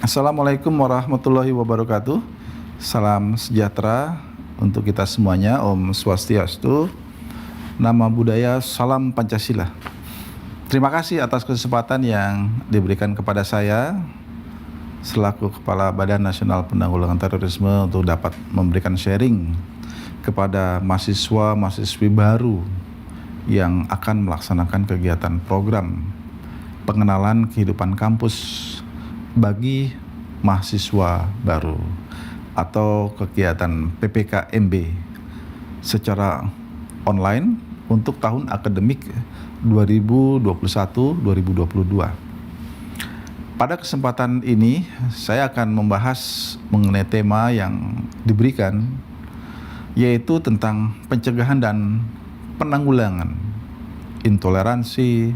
Assalamualaikum warahmatullahi wabarakatuh. Salam sejahtera untuk kita semuanya. Om Swastiastu. Nama budaya, salam Pancasila. Terima kasih atas kesempatan yang diberikan kepada saya selaku Kepala Badan Nasional Penanggulangan Terorisme untuk dapat memberikan sharing kepada mahasiswa-mahasiswi baru yang akan melaksanakan kegiatan program pengenalan kehidupan kampus bagi mahasiswa baru atau kegiatan PPKMB secara online untuk tahun akademik 2021-2022. Pada kesempatan ini saya akan membahas mengenai tema yang diberikan, yaitu tentang pencegahan dan penanggulangan intoleransi,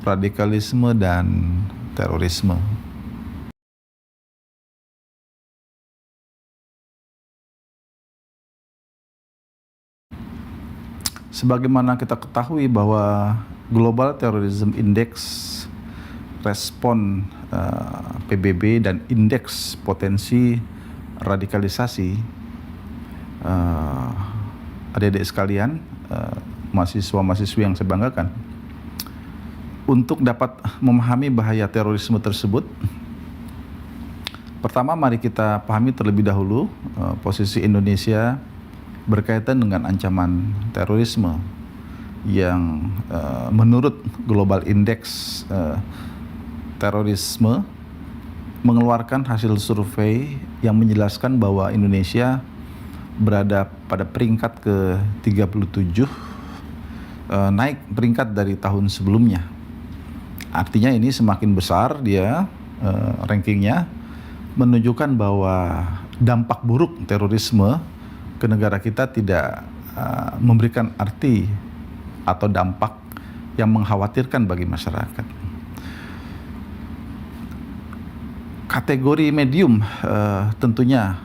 radikalisme, dan terorisme. Sebagaimana kita ketahui bahwa Global Terrorism Index, respon PBB, dan indeks potensi radikalisasi, adik-adik sekalian, mahasiswa-mahasiswi yang saya banggakan, untuk dapat memahami bahaya terorisme tersebut, pertama mari kita pahami terlebih dahulu posisi Indonesia berkaitan dengan ancaman terorisme yang menurut Global Index Terorisme mengeluarkan hasil survei yang menjelaskan bahwa Indonesia berada pada peringkat ke-37, naik peringkat dari tahun sebelumnya. Artinya ini semakin besar dia rankingnya, menunjukkan bahwa dampak buruk terorisme ke negara kita tidak memberikan arti atau dampak yang mengkhawatirkan bagi masyarakat. Kategori medium tentunya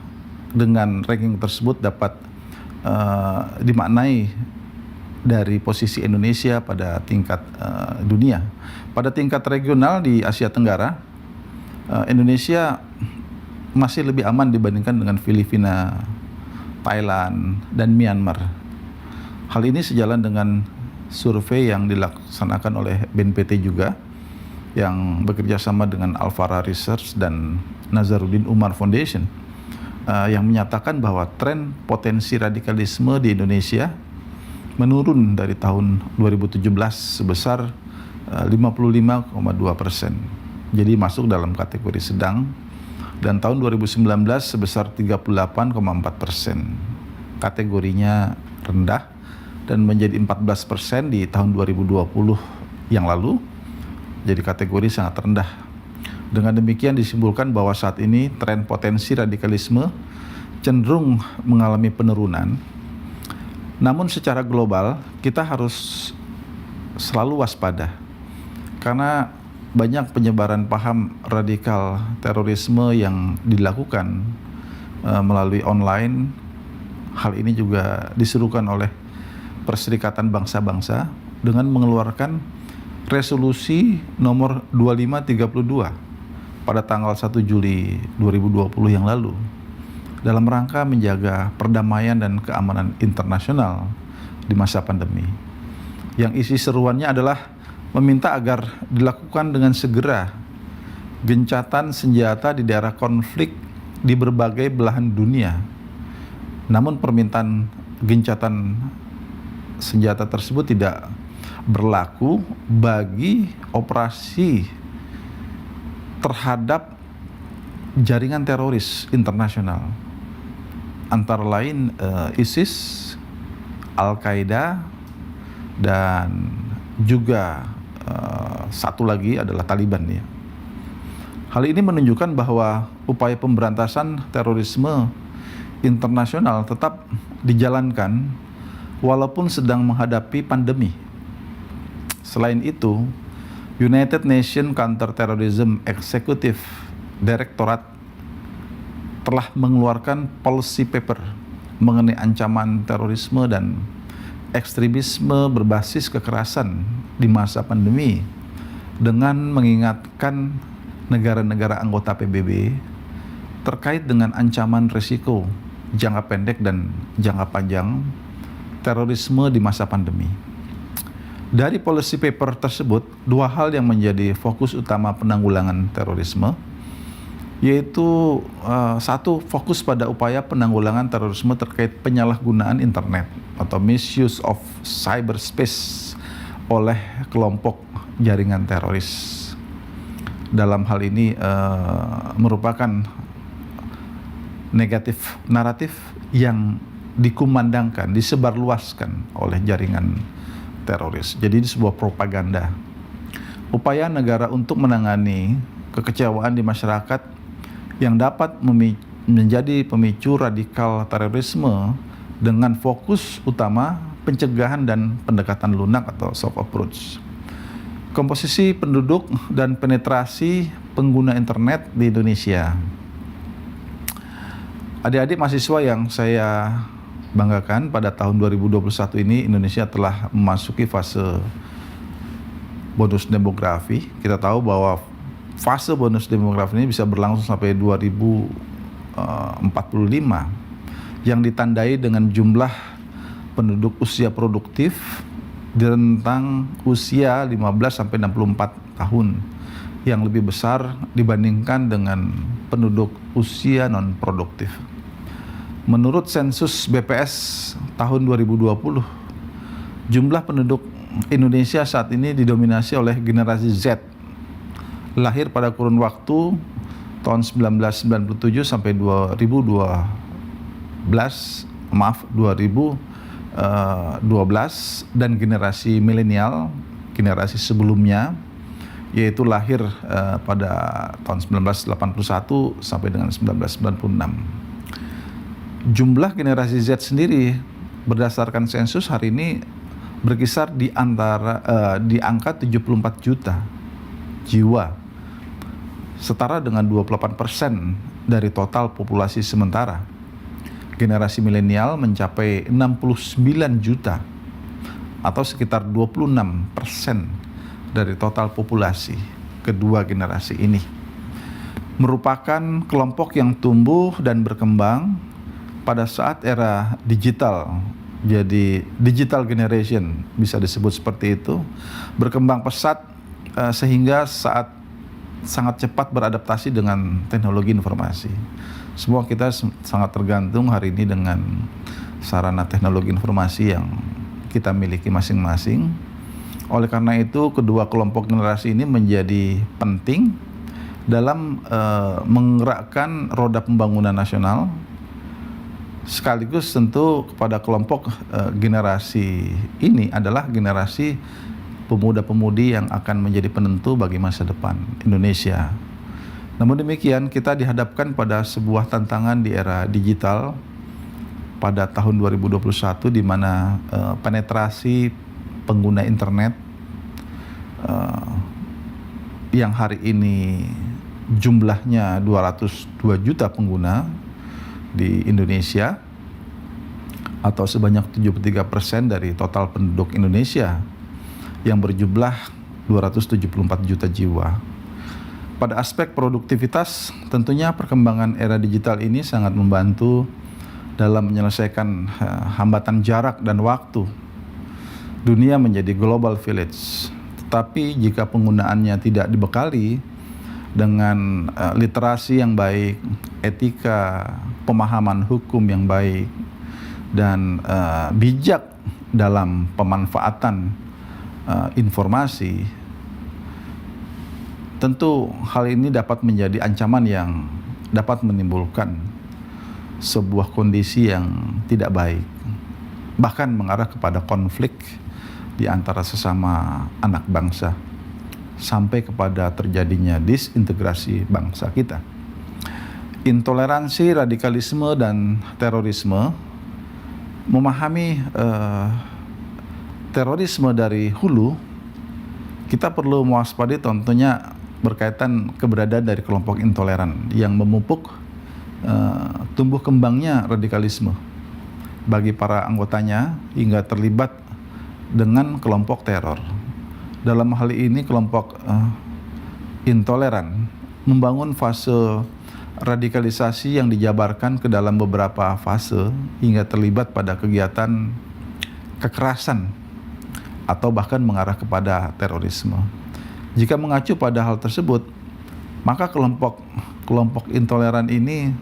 dengan ranking tersebut dapat dimaknai dari posisi Indonesia pada tingkat dunia. Pada tingkat regional di Asia Tenggara, Indonesia masih lebih aman dibandingkan dengan Filipina, Thailand, dan Myanmar. Hal ini sejalan dengan survei yang dilaksanakan oleh BNPT juga, yang bekerja sama dengan Alfara Research dan Nazaruddin Umar Foundation, yang menyatakan bahwa tren potensi radikalisme di Indonesia menurun dari tahun 2017 sebesar 55,2%. Jadi masuk dalam kategori sedang, dan tahun 2019 sebesar 38,4%. Kategorinya rendah dan menjadi 14% di tahun 2020 yang lalu. Jadi kategori sangat rendah. Dengan demikian disimpulkan bahwa saat ini tren potensi radikalisme cenderung mengalami penurunan. Namun secara global kita harus selalu waspada, karena banyak penyebaran paham radikal terorisme yang dilakukan melalui online. Hal ini juga diserukan oleh Perserikatan Bangsa-Bangsa dengan mengeluarkan resolusi nomor 2532 pada tanggal 1 Juli 2020 yang lalu dalam rangka menjaga perdamaian dan keamanan internasional di masa pandemi. Yang isi seruannya adalah meminta agar dilakukan dengan segera gencatan senjata di daerah konflik di berbagai belahan dunia. Namun permintaan gencatan senjata tersebut tidak berlaku bagi operasi terhadap jaringan teroris internasional, antara lain ISIS, Al-Qaeda, dan juga satu lagi adalah Taliban ya. Hal ini menunjukkan bahwa upaya pemberantasan terorisme internasional tetap dijalankan walaupun sedang menghadapi pandemi. Selain itu, United Nations Counterterrorism Executive Directorate telah mengeluarkan policy paper mengenai ancaman terorisme dan ekstremisme berbasis kekerasan di masa pandemi, dengan mengingatkan negara-negara anggota PBB terkait dengan ancaman risiko jangka pendek dan jangka panjang terorisme di masa pandemi. Dari policy paper tersebut, dua hal yang menjadi fokus utama penanggulangan terorisme, yaitu satu, fokus pada upaya penanggulangan terorisme terkait penyalahgunaan internet atau misuse of cyberspace oleh kelompok jaringan teroris. Dalam hal ini merupakan naratif yang dikumandangkan, disebarluaskan oleh jaringan teroris. Jadi ini sebuah propaganda. Upaya negara untuk menangani kekecewaan di masyarakat yang dapat menjadi pemicu radikal terorisme dengan fokus utama pencegahan dan pendekatan lunak atau soft approach. Komposisi penduduk dan penetrasi pengguna internet di Indonesia. Adik-adik mahasiswa yang saya banggakan, pada tahun 2021 ini Indonesia telah memasuki fase bonus demografi. Kita tahu bahwa fase bonus demografi ini bisa berlangsung sampai 2045 yang ditandai dengan jumlah penduduk usia produktif di rentang usia 15 sampai 64 tahun yang lebih besar dibandingkan dengan penduduk usia non produktif. Menurut sensus BPS tahun 2020, jumlah penduduk Indonesia saat ini didominasi oleh generasi Z, lahir pada kurun waktu tahun 1997 sampai 2012 dan generasi milenial, generasi sebelumnya, yaitu lahir pada tahun 1981 sampai dengan 1996. Jumlah generasi Z sendiri berdasarkan sensus hari ini berkisar di angka 74 juta jiwa, setara dengan 28% dari total populasi sementara. Generasi milenial mencapai 69 juta atau sekitar 26% dari total populasi kedua generasi ini. Merupakan kelompok yang tumbuh dan berkembang pada saat era digital. Jadi digital generation bisa disebut seperti itu, berkembang pesat sehingga sangat cepat beradaptasi dengan teknologi informasi. Semua kita sangat tergantung hari ini dengan sarana teknologi informasi yang kita miliki masing-masing. Oleh karena itu, kedua kelompok generasi ini menjadi penting dalam menggerakkan roda pembangunan nasional, sekaligus tentu kepada kelompok generasi ini adalah generasi pemuda-pemudi yang akan menjadi penentu bagi masa depan Indonesia. Namun demikian, kita dihadapkan pada sebuah tantangan di era digital pada tahun 2021 di mana penetrasi pengguna internet yang hari ini jumlahnya 202 juta pengguna di Indonesia atau sebanyak 73% dari total penduduk Indonesia yang berjumlah 274 juta jiwa. Pada aspek produktivitas, tentunya perkembangan era digital ini sangat membantu dalam menyelesaikan hambatan jarak dan waktu. Dunia menjadi global village, tetapi jika penggunaannya tidak dibekali dengan literasi yang baik, etika, pemahaman hukum yang baik, dan bijak dalam pemanfaatan informasi, tentu hal ini dapat menjadi ancaman yang dapat menimbulkan sebuah kondisi yang tidak baik, bahkan mengarah kepada konflik di antara sesama anak bangsa, sampai kepada terjadinya disintegrasi bangsa kita. Intoleransi, radikalisme, dan terorisme. Memahami terorisme dari hulu, kita perlu mewaspadai tentunya berkaitan keberadaan dari kelompok intoleran yang memupuk tumbuh kembangnya radikalisme bagi para anggotanya hingga terlibat dengan kelompok teror. Dalam hal ini kelompok intoleran membangun fase radikalisasi yang dijabarkan ke dalam beberapa fase hingga terlibat pada kegiatan kekerasan atau bahkan mengarah kepada terorisme. Jika mengacu pada hal tersebut, maka kelompok intoleran ini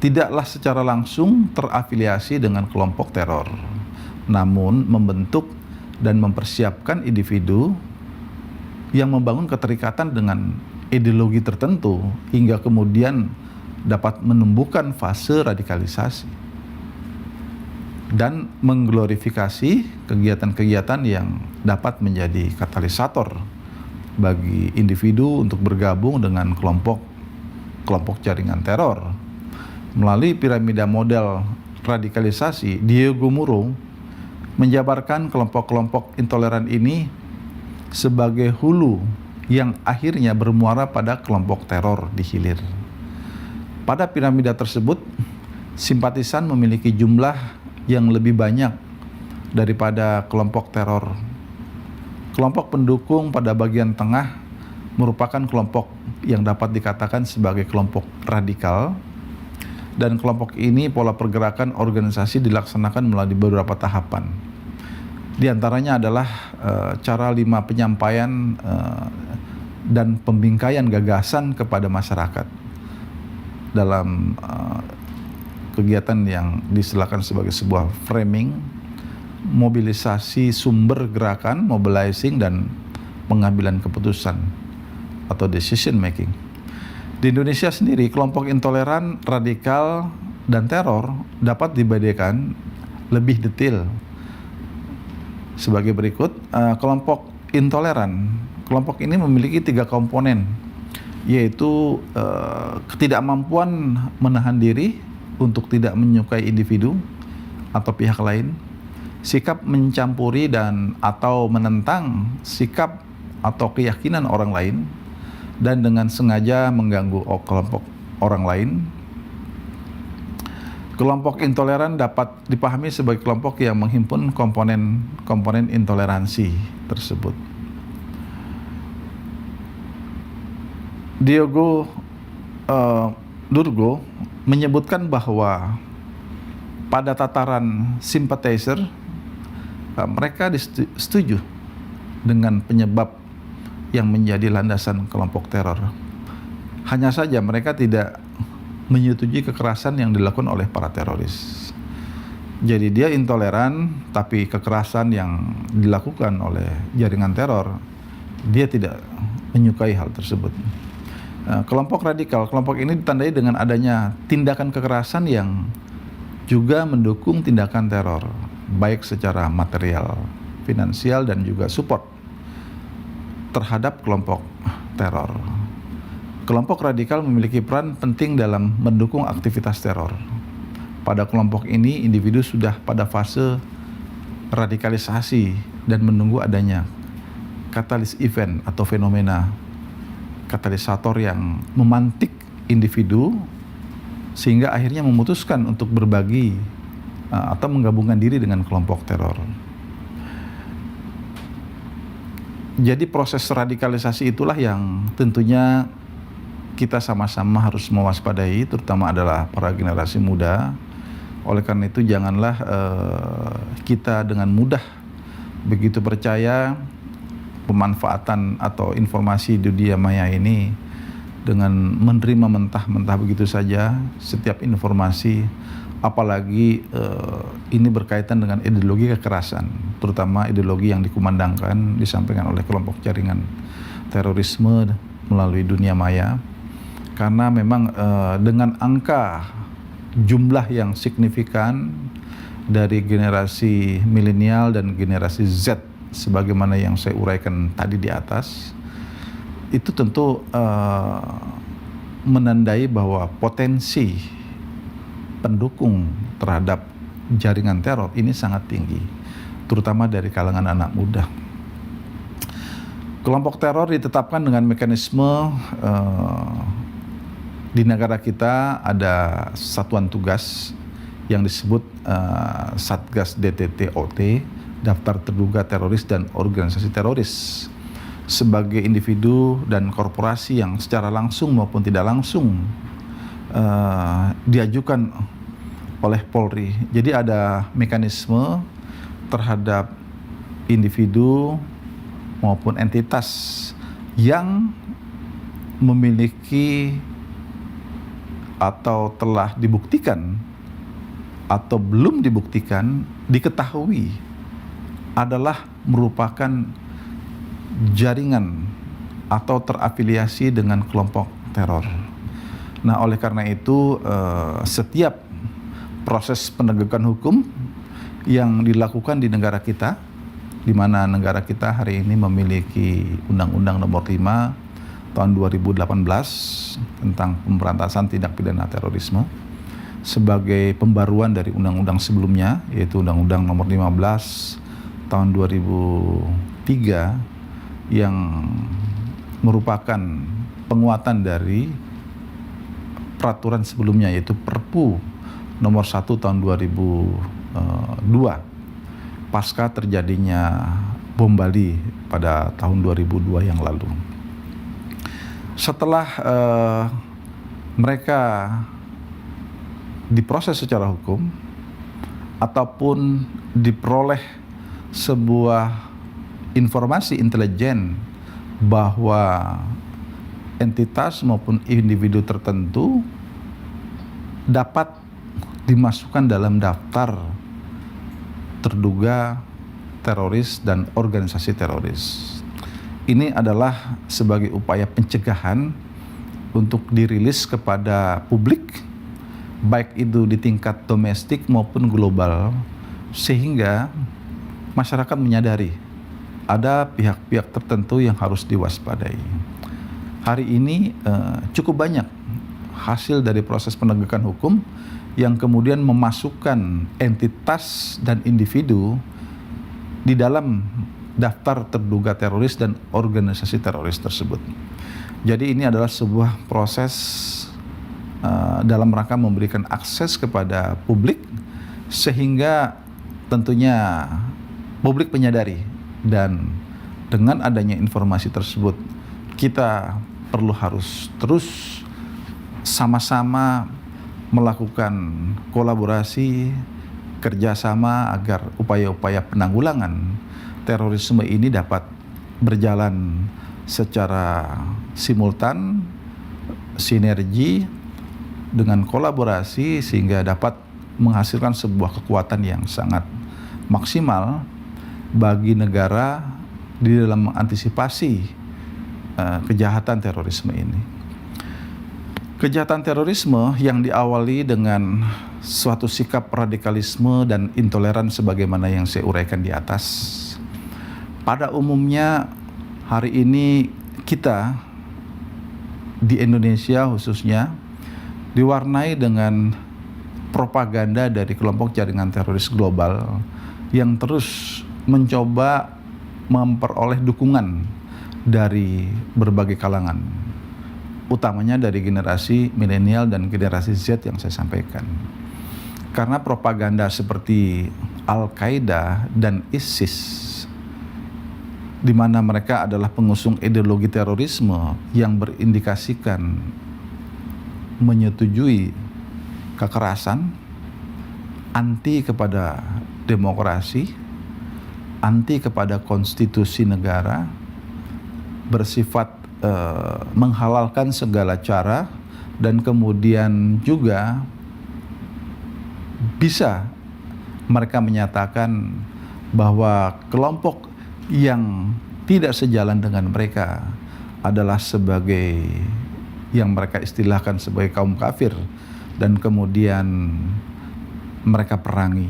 tidaklah secara langsung terafiliasi dengan kelompok teror, namun membentuk dan mempersiapkan individu yang membangun keterikatan dengan ideologi tertentu hingga kemudian dapat menumbuhkan fase radikalisasi dan mengglorifikasi kegiatan-kegiatan yang dapat menjadi katalisator bagi individu untuk bergabung dengan kelompok jaringan teror. Melalui piramida model radikalisasi, Diego Muro menjabarkan kelompok-kelompok intoleran ini sebagai hulu yang akhirnya bermuara pada kelompok teror di hilir. Pada piramida tersebut, simpatisan memiliki jumlah yang lebih banyak daripada kelompok teror. Kelompok pendukung pada bagian tengah merupakan kelompok yang dapat dikatakan sebagai kelompok radikal, dan kelompok ini pola pergerakan organisasi dilaksanakan melalui beberapa tahapan. Di antaranya adalah cara 5 penyampaian dan pembingkaian gagasan kepada masyarakat dalam kegiatan yang disediakan sebagai sebuah framing, mobilisasi sumber gerakan, mobilizing, dan pengambilan keputusan atau decision making. Di Indonesia sendiri, kelompok intoleran, radikal, dan teror dapat dibedakan lebih detail sebagai berikut. Kelompok intoleran, kelompok ini memiliki 3 komponen, yaitu ketidakmampuan menahan diri untuk tidak menyukai individu atau pihak lain, sikap mencampuri dan atau menentang sikap atau keyakinan orang lain, dan dengan sengaja mengganggu kelompok orang lain. Kelompok intoleran dapat dipahami sebagai kelompok yang menghimpun komponen intoleransi tersebut. Diego Durgo menyebutkan bahwa pada tataran sympathizer, mereka setuju dengan penyebab yang menjadi landasan kelompok teror. Hanya saja mereka tidak menyetujui kekerasan yang dilakukan oleh para teroris. Jadi dia intoleran, tapi kekerasan yang dilakukan oleh jaringan teror, dia tidak menyukai hal tersebut. Kelompok radikal, kelompok ini ditandai dengan adanya tindakan kekerasan yang juga mendukung tindakan teror, baik secara material, finansial, dan juga support terhadap kelompok teror. Kelompok radikal memiliki peran penting dalam mendukung aktivitas teror. Pada kelompok ini, individu sudah pada fase radikalisasi dan menunggu adanya katalis event atau fenomena katalisator yang memantik individu sehingga akhirnya memutuskan untuk berbagi atau menggabungkan diri dengan kelompok teror. Jadi proses radikalisasi itulah yang tentunya kita sama-sama harus mewaspadai, terutama adalah para generasi muda. Oleh karena itu janganlah kita dengan mudah begitu percaya pemanfaatan atau informasi di dunia maya ini dengan menerima mentah-mentah begitu saja setiap informasi, apalagi ini berkaitan dengan ideologi kekerasan, terutama ideologi yang dikumandangkan, disampaikan oleh kelompok jaringan terorisme melalui dunia maya. Karena memang dengan angka jumlah yang signifikan dari generasi milenial dan generasi Z, sebagaimana yang saya uraikan tadi di atas, itu tentu menandai bahwa potensi pendukung terhadap jaringan teror ini sangat tinggi, terutama dari kalangan anak muda. Kelompok teror ditetapkan dengan mekanisme di negara kita ada satuan tugas yang disebut Satgas DTT-OT, Daftar Terduga Teroris dan Organisasi Teroris. sebagai individu dan korporasi yang secara langsung maupun tidak langsung diajukan oleh Polri. Jadi ada mekanisme terhadap individu maupun entitas yang memiliki atau telah dibuktikan atau belum dibuktikan, diketahui adalah merupakan jaringan atau terafiliasi dengan kelompok teror. Nah, oleh karena itu setiap proses penegakan hukum yang dilakukan di negara kita, di mana negara kita hari ini memiliki Undang-Undang Nomor 5 tahun 2018 tentang pemberantasan tindak pidana terorisme sebagai pembaruan dari undang-undang sebelumnya, yaitu Undang-Undang Nomor 15 tahun 2003 yang merupakan penguatan dari peraturan sebelumnya, yaitu Perpu Nomor 1 tahun 2002 pasca terjadinya bom Bali pada tahun 2002 yang lalu. Setelah mereka diproses secara hukum ataupun diperoleh sebuah informasi intelijen bahwa entitas maupun individu tertentu dapat dimasukkan dalam daftar terduga teroris dan organisasi teroris. Ini adalah sebagai upaya pencegahan untuk dirilis kepada publik, baik itu di tingkat domestik maupun global, sehingga masyarakat menyadari ada pihak-pihak tertentu yang harus diwaspadai. Hari ini cukup banyak hasil dari proses penegakan hukum yang kemudian memasukkan entitas dan individu di dalam daftar terduga teroris dan organisasi teroris tersebut. Jadi ini adalah sebuah proses dalam rangka memberikan akses kepada publik, sehingga tentunya publik menyadari, dan dengan adanya informasi tersebut kita harus terus sama-sama melakukan kolaborasi, kerjasama agar upaya-upaya penanggulangan terorisme ini dapat berjalan secara simultan, sinergi dengan kolaborasi, sehingga dapat menghasilkan sebuah kekuatan yang sangat maksimal bagi negara di dalam mengantisipasi kejahatan terorisme ini. Kejahatan terorisme yang diawali dengan suatu sikap radikalisme dan intoleran sebagaimana yang saya uraikan di atas. Pada umumnya hari ini kita di Indonesia khususnya diwarnai dengan propaganda dari kelompok jaringan teroris global yang terus mencoba memperoleh dukungan dari berbagai kalangan, utamanya dari generasi milenial dan generasi Z yang saya sampaikan. Karena propaganda seperti Al-Qaeda dan ISIS, di mana mereka adalah pengusung ideologi terorisme yang berindikasikan menyetujui kekerasan, anti kepada demokrasi, anti kepada konstitusi negara, bersifat menghalalkan segala cara, dan kemudian juga bisa mereka menyatakan bahwa kelompok yang tidak sejalan dengan mereka adalah sebagai yang mereka istilahkan sebagai kaum kafir, dan kemudian mereka perangi.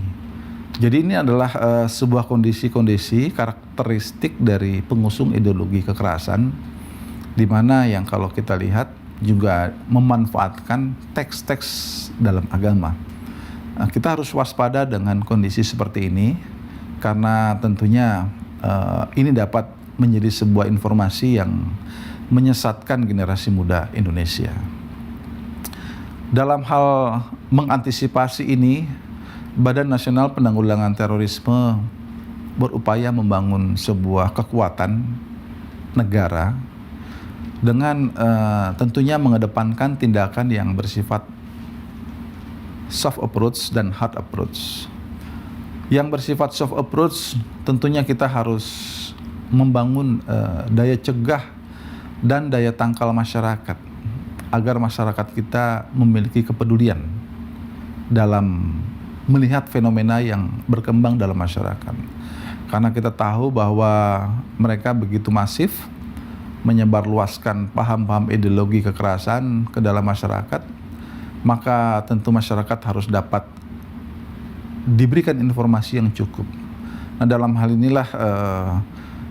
Jadi ini adalah sebuah kondisi-kondisi karakteristik dari pengusung ideologi kekerasan, di mana yang kalau kita lihat juga memanfaatkan teks-teks dalam agama. Nah, kita harus waspada dengan kondisi seperti ini, karena tentunya ini dapat menjadi sebuah informasi yang menyesatkan generasi muda Indonesia. Dalam hal mengantisipasi ini, Badan Nasional Penanggulangan Terorisme berupaya membangun sebuah kekuatan negara dengan tentunya mengedepankan tindakan yang bersifat soft approach dan hard approach. Yang bersifat soft approach tentunya kita harus membangun daya cegah dan daya tangkal masyarakat agar masyarakat kita memiliki kepedulian dalam melihat fenomena yang berkembang dalam masyarakat. Karena kita tahu bahwa mereka begitu masif menyebarluaskan paham-paham ideologi kekerasan ke dalam masyarakat, maka tentu masyarakat harus dapat diberikan informasi yang cukup. Nah, dalam hal inilah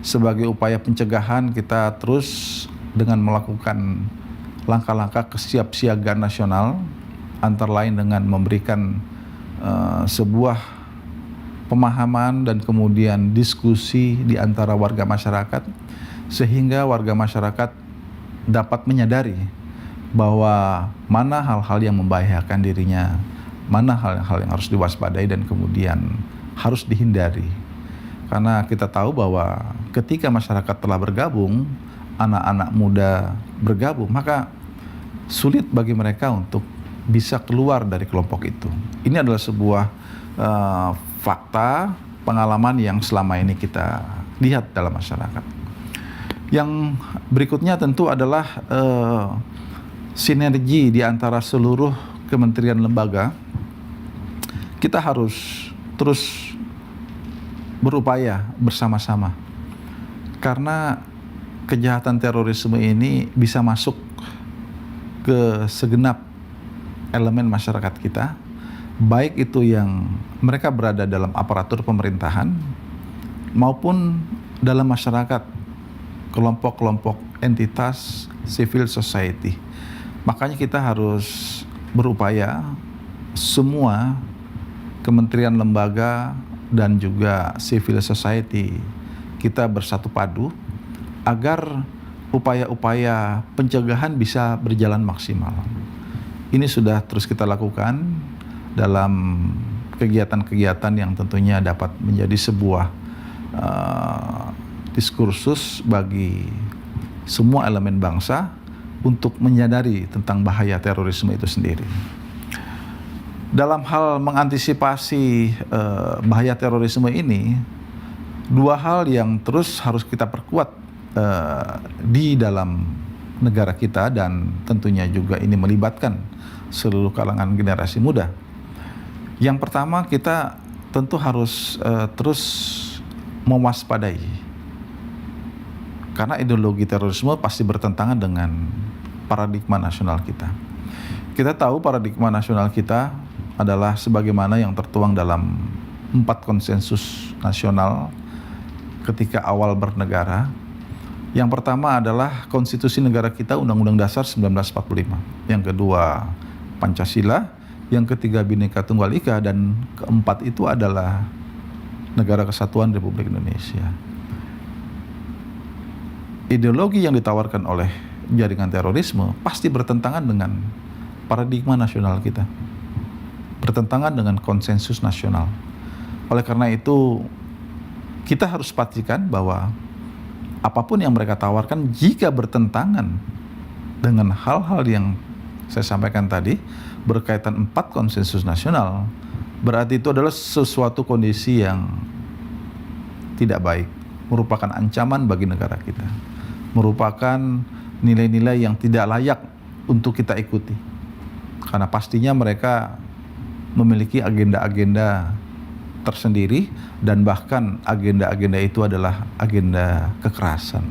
sebagai upaya pencegahan kita terus dengan melakukan langkah-langkah kesiapsiagaan nasional, antara lain dengan memberikan sebuah pemahaman dan kemudian diskusi di antara warga masyarakat, sehingga warga masyarakat dapat menyadari bahwa mana hal-hal yang membahayakan dirinya, mana hal-hal yang harus diwaspadai dan kemudian harus dihindari. Karena kita tahu bahwa ketika masyarakat telah bergabung, anak-anak muda bergabung, maka sulit bagi mereka untuk bisa keluar dari kelompok itu. Ini adalah sebuah fakta pengalaman yang selama ini kita lihat dalam masyarakat. Yang berikutnya tentu adalah sinergi di antara seluruh kementerian lembaga. Kita harus terus berupaya bersama-sama, karena kejahatan terorisme ini bisa masuk ke segenap elemen masyarakat kita, baik itu yang mereka berada dalam aparatur pemerintahan maupun dalam masyarakat, kelompok-kelompok entitas civil society. Makanya kita harus berupaya semua kementerian lembaga dan juga civil society kita bersatu padu agar upaya-upaya pencegahan bisa berjalan maksimal. Ini sudah terus kita lakukan dalam kegiatan-kegiatan yang tentunya dapat menjadi sebuah diskursus bagi semua elemen bangsa untuk menyadari tentang bahaya terorisme itu sendiri. Dalam hal mengantisipasi bahaya terorisme ini, dua hal yang terus harus kita perkuat di dalam negara kita, dan tentunya juga ini melibatkan seluruh kalangan generasi muda. Yang pertama, kita tentu harus terus mewaspadai, karena ideologi terorisme pasti bertentangan dengan paradigma nasional kita. Kita tahu paradigma nasional kita adalah sebagaimana yang tertuang dalam 4 konsensus nasional ketika awal bernegara. Yang pertama adalah konstitusi negara kita, Undang-Undang Dasar 1945. Yang kedua, Pancasila. Yang ketiga, Bhinneka Tunggal Ika. Dan keempat itu adalah Negara Kesatuan Republik Indonesia. Ideologi yang ditawarkan oleh jaringan terorisme pasti bertentangan dengan paradigma nasional kita, bertentangan dengan konsensus nasional. Oleh karena itu, kita harus pastikan bahwa apapun yang mereka tawarkan, jika bertentangan dengan hal-hal yang saya sampaikan tadi berkaitan 4 konsensus nasional, berarti itu adalah sesuatu kondisi yang tidak baik, merupakan ancaman bagi negara kita, merupakan nilai-nilai yang tidak layak untuk kita ikuti, karena pastinya mereka memiliki agenda-agenda tersendiri, dan bahkan agenda-agenda itu adalah agenda kekerasan,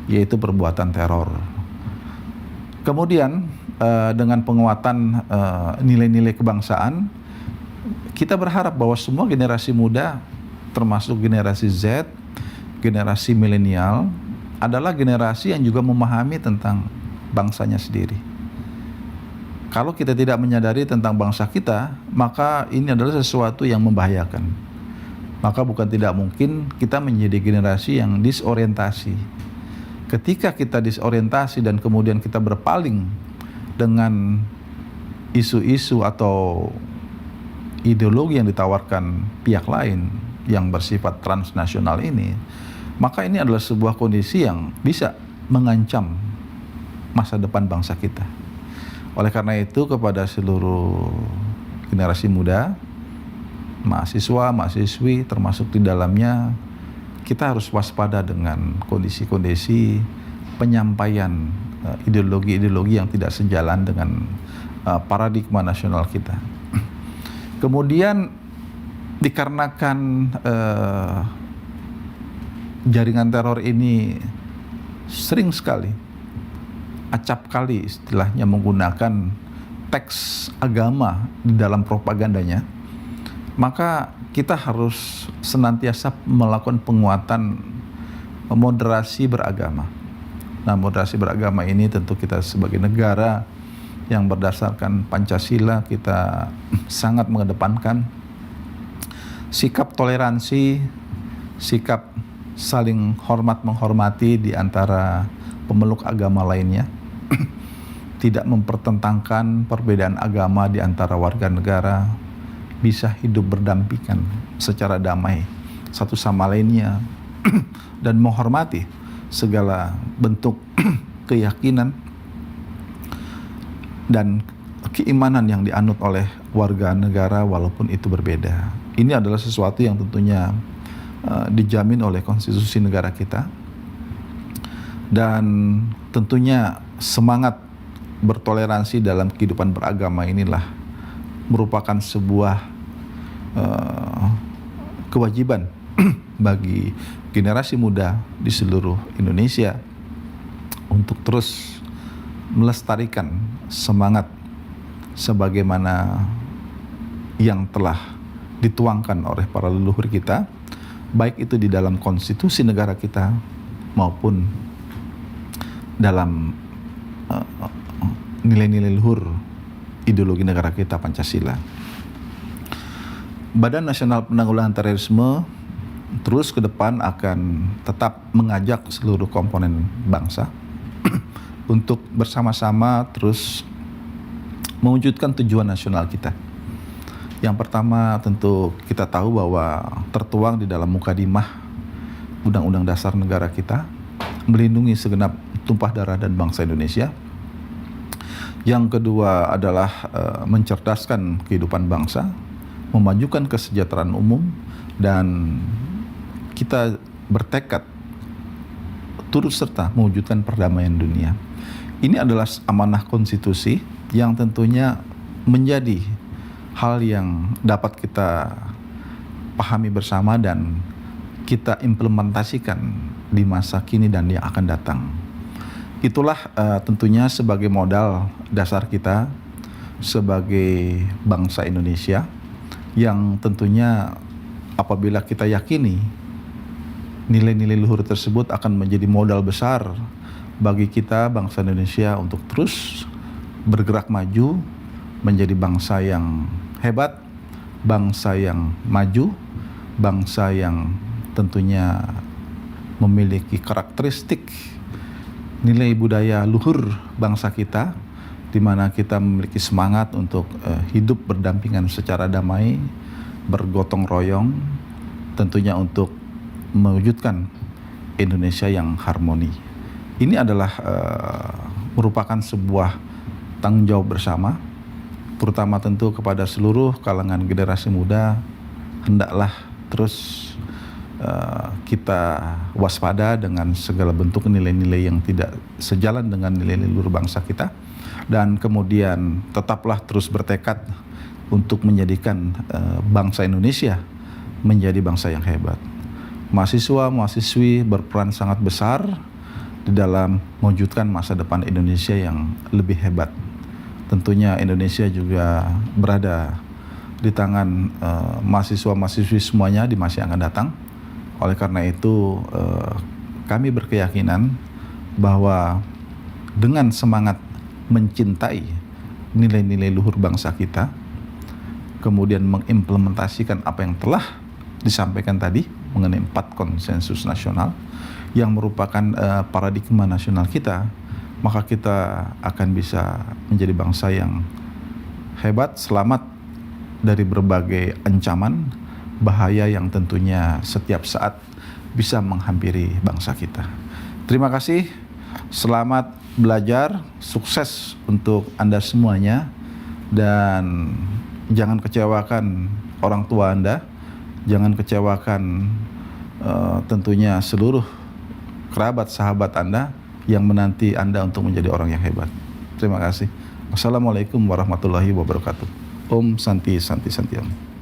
yaitu perbuatan teror. Kemudian dengan penguatan nilai-nilai kebangsaan, kita berharap bahwa semua generasi muda, termasuk generasi Z, generasi milenial, adalah generasi yang juga memahami tentang bangsanya sendiri. Kalau kita tidak menyadari tentang bangsa kita, maka ini adalah sesuatu yang membahayakan. Maka bukan tidak mungkin kita menjadi generasi yang disorientasi. Ketika kita disorientasi dan kemudian kita berpaling dengan isu-isu atau ideologi yang ditawarkan pihak lain yang bersifat transnasional ini, maka ini adalah sebuah kondisi yang bisa mengancam masa depan bangsa kita. Oleh karena itu, kepada seluruh generasi muda, mahasiswa, mahasiswi termasuk di dalamnya, kita harus waspada dengan kondisi-kondisi penyampaian ideologi-ideologi yang tidak sejalan dengan paradigma nasional kita. Kemudian dikarenakan jaringan teror ini sering sekali, acap kali istilahnya, menggunakan teks agama di dalam propagandanya, maka kita harus senantiasa melakukan penguatan moderasi beragama. Nah, moderasi beragama ini tentu kita sebagai negara yang berdasarkan Pancasila, kita sangat mengedepankan sikap toleransi, sikap saling hormat menghormati di antara pemeluk agama lainnya, tidak mempertentangkan perbedaan agama di antara warga negara, bisa hidup berdampingan secara damai satu sama lainnya dan menghormati segala bentuk keyakinan dan keimanan yang dianut oleh warga negara walaupun itu berbeda. Ini adalah sesuatu yang tentunya dijamin oleh konstitusi negara kita, dan tentunya semangat bertoleransi dalam kehidupan beragama inilah merupakan sebuah kewajiban bagi generasi muda di seluruh Indonesia untuk terus melestarikan semangat sebagaimana yang telah dituangkan oleh para leluhur kita, baik itu di dalam konstitusi negara kita maupun dalam nilai-nilai luhur ideologi negara kita, Pancasila. Badan Nasional Penanggulangan Terorisme terus ke depan akan tetap mengajak seluruh komponen bangsa untuk bersama-sama terus mewujudkan tujuan nasional kita. Yang pertama, tentu kita tahu bahwa tertuang di dalam mukadimah Undang-Undang Dasar Negara kita melindungi segenap tumpah darah dan bangsa Indonesia. Yang kedua adalah mencerdaskan kehidupan bangsa, memajukan kesejahteraan umum, dan kita bertekad turut serta mewujudkan perdamaian dunia. Ini adalah amanah konstitusi yang tentunya menjadi hal yang dapat kita pahami bersama dan kita implementasikan di masa kini dan yang akan datang. Itulah tentunya sebagai modal dasar kita sebagai bangsa Indonesia, yang tentunya apabila kita yakini nilai-nilai luhur tersebut akan menjadi modal besar bagi kita bangsa Indonesia untuk terus bergerak maju menjadi bangsa yang hebat, bangsa yang maju, bangsa yang tentunya memiliki karakteristik nilai budaya luhur bangsa kita, di mana kita memiliki semangat untuk hidup berdampingan secara damai, bergotong royong, tentunya untuk mewujudkan Indonesia yang harmoni. Ini adalah merupakan sebuah tanggung jawab bersama, terutama tentu kepada seluruh kalangan generasi muda. Hendaklah terus kita waspada dengan segala bentuk nilai-nilai yang tidak sejalan dengan nilai-nilai luhur bangsa kita, dan kemudian tetaplah terus bertekad untuk menjadikan bangsa Indonesia menjadi bangsa yang hebat. Mahasiswa, mahasiswi berperan sangat besar di dalam mewujudkan masa depan Indonesia yang lebih hebat. Tentunya Indonesia juga berada di tangan mahasiswa-mahasiswi semuanya di masa yang akan datang. Oleh karena itu kami berkeyakinan bahwa dengan semangat mencintai nilai-nilai luhur bangsa kita, kemudian mengimplementasikan apa yang telah disampaikan tadi mengenai 4 konsensus nasional yang merupakan paradigma nasional kita, maka kita akan bisa menjadi bangsa yang hebat, selamat dari berbagai ancaman, bahaya yang tentunya setiap saat bisa menghampiri bangsa kita. Terima kasih, selamat belajar, sukses untuk Anda semuanya, dan jangan kecewakan orang tua Anda, jangan kecewakan tentunya seluruh kerabat sahabat Anda yang menanti Anda untuk menjadi orang yang hebat. Terima kasih. Wassalamualaikum warahmatullahi wabarakatuh. Om Santi Santi Santi Om.